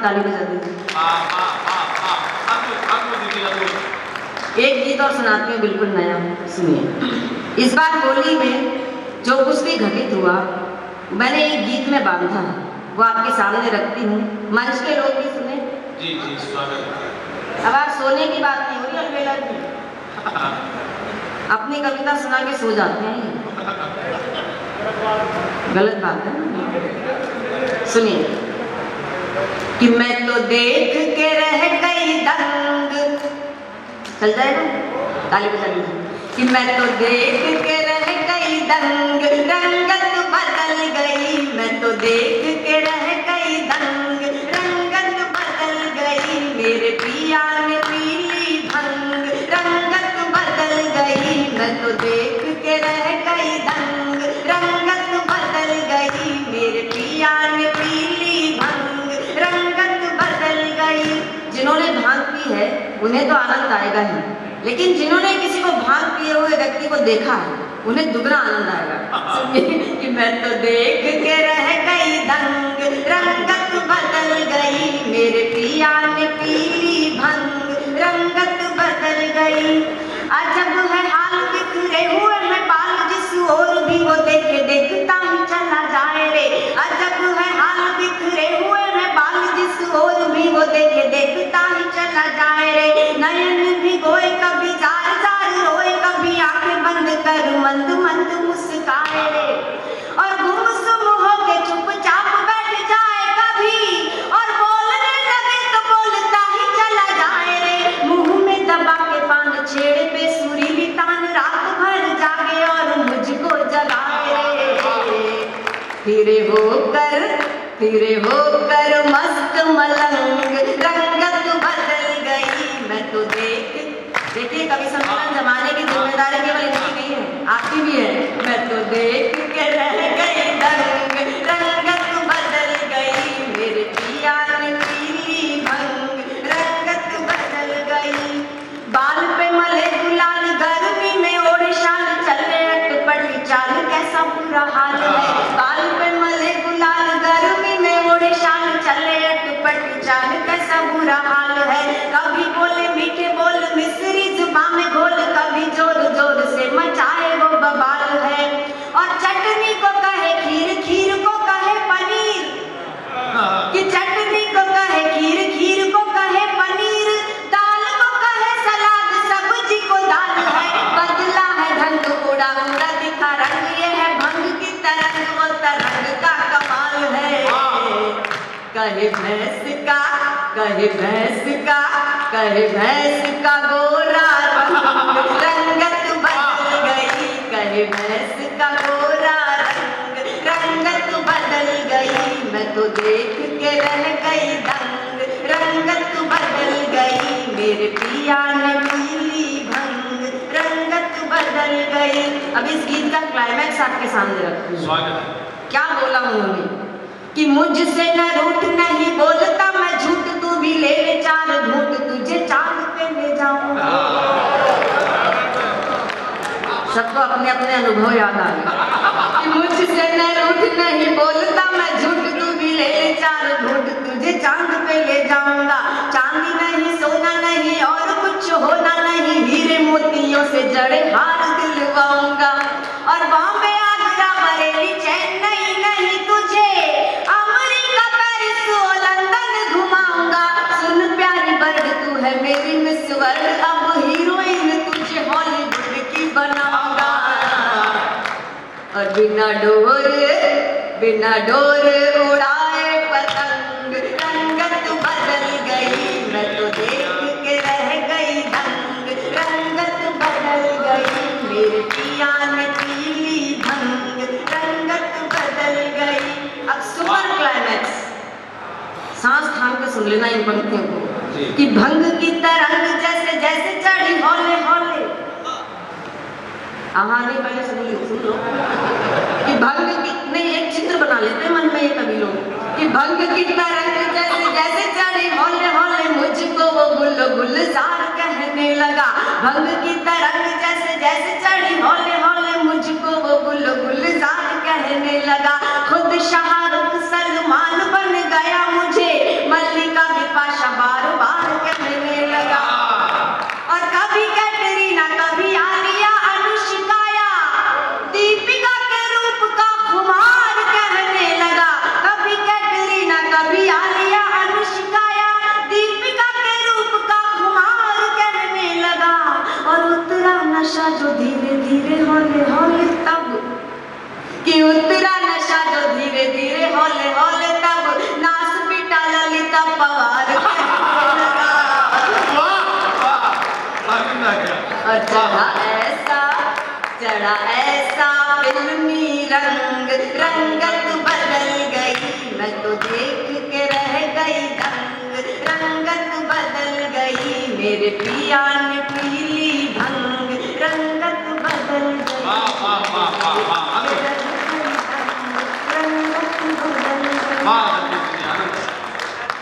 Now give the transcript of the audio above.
ताली बजा दीजिए। एक गीत और सुनाते हैं बिल्कुल नया, सुनिए। इस बार होली में जो कुछ भी घटित हुआ मैंने एक गीत में बांधा, वो आपके सामने रखती हूँ। मंच के लोग भी सुने। जी जी स्वागत। अब आप सोने की बात नहीं हो रही अलबेला की, अपनी कविता सुना के सो जाते हैं, गलत बात है। सुनिए कि मैं तो देख के रह गई दंग, चल जाएगा, ताली बजा लीजिए। कि मैं तो देख के रह गई दंग, रंगत बदल गई। मैं तो देख के रह गई दंग, रंगत बदल गई। मेरे पिया ने पीली भंग, रंगत बदल गई। मैं तो देख के रह गई दंग, रंगत बदल गई। मेरे पिया ने पीली भंग, रंगत बदल गई। जिन्होंने भांग पी है उन्हें तो आनंद आएगा ही, लेकिन जिन्होंने किसी को भांग पिए हुए व्यक्ति को देखा है उन्हें दुगना आनंद आएगा। कि मैं तो देख के रह गई दंग, रंगत बदल गई। मेरे पिया ने पीली भंग, रंगत बदल गई। अजब है हाल बिखरे हुए मैं बाल, जिस ओर भी वो देखे देखता ही चला जाए रे। अजब है हाल बिखरे हुए मैं बाल, जिस ओर भी वो देखे देखता ही चला जाए रे। नयन भी गोए कभी जार जार रोए, कभी आंखें बंद कर मंद मंद मुस्काए रे। और गुमसुम होके चुपचाप बैठ जाए कभी, और बोलने लगे तो बोलता ही चला जाए रे। मुंह में दबा के पान छेड़े पे सुरीली तान, रात भर जागे और मुझको जगाए रे। फिरे होकर मस्त मलंग, रंगत बदल गई। मैं तो देखिए कवि सम्मेलन जमाने की जिम्मेदारी केवल इनकी नहीं है, आपकी भी है। मैं तो देख के रह गई दंग, रंगत बदल गई। मेरे पिया ने पीली भंग, रंगत बदल गई। बाल पे मले गुलाल, गर्मी में ओढ़े शाल, चले अटपटी चाल, कैसा बुरा हाल है। बाल पे मले गुलाल, गर्मी में ओढ़े शाल, चले अटपटी चाल, कैसा बुरा हाल है। कभी बोले मीठे बोल मिस्री जुबान में घोल, कभी जोर जोर से मचाए वो बवाल है। और चटनी को कहे खीर, खीर को कहे पनीर, कि चटनी को कहे खीर, खीर को कहे पनीर, दाल को कहे सलाद, सब्जी को दाल है। बदला है ढंग, उड़ा उड़ा दिखा रंग, ये है भंग की तरंग, वो तरंग का कमाल है। कहे भैंस का, कहे भैंस का, कहे भैंस का गोरा रंग, रंगत बदल गई। कहे भैंस का गोरा रंग, रंगत बदल गई। मैं तो देख के रह गई दंग, रंगत बदल गई। मेरे पिया ने पीली भंग, रंगत बदल गई। अब इस गीत का क्लाइमैक्स आपके सामने रखती हूँ। स्वागत है। क्या बोला उन्होंने कि मुझसे न रूठ, नहीं बोलता मैं झूठ, तू भी ले ले चार घूंट, तुझे चांद पे ले जाऊंगा। सबको अपने अपने अनुभव याद आ गए। कि मुझसे न रूठ, नहीं बोलता मैं झूठ, तू भी ले ले चार घूंट, तुझे चांद पे ले जाऊंगा। चांदी नहीं, सोना नहीं, और कुछ होना नहीं, हीरे मोतियों से जड़े हार दिलवाऊंगा। और बॉम्बे आगरा बरेली चेन्नई नहीं, तुझे अमेरिका पेरिस लंदन घुमाऊंगा। सुन प्यारी बर्ड तू है मेरी मिस वर्ल्ड, अब हीरोइन तुझे हॉलीवुड की बनाऊंगा। और बिना डोर उड़ाए पतंग, रंगत बदल गई। मैं तो देख के रह गई दंग, रंगत बदल गई। मेरे पिया ने पीली भंग, रंगत बदल गई। अब सुपर क्लाइमैक्स, सांस थाम के सुन लेना इन पंक्तियों को। कि भंग की तरंग जैसे जैसे चढ़ी हौले हौले, नहीं पहले सुन लो। कि भंग की, नहीं एक चित्र बना लेते हैं मन में ये कभी लोग। कि भंग की तरंग जैसे जैसे चढ़ी हौले हौले, मुझको वो गुल गुलजार कहने लगा। भंग की तरंग जैसे जैसे चढ़ी हौले हौले, मुझको वो गुल गुलजार कहने लगा। खुद शाहरुख सलमान बन गया मुझे, मल्लिका और चढ़ा ऐसा फिल्मी रंग, रंगत बदल गई, मैं तो देख के रह गई दंग, रंगत बदल गई, मेरे पिया ने पिया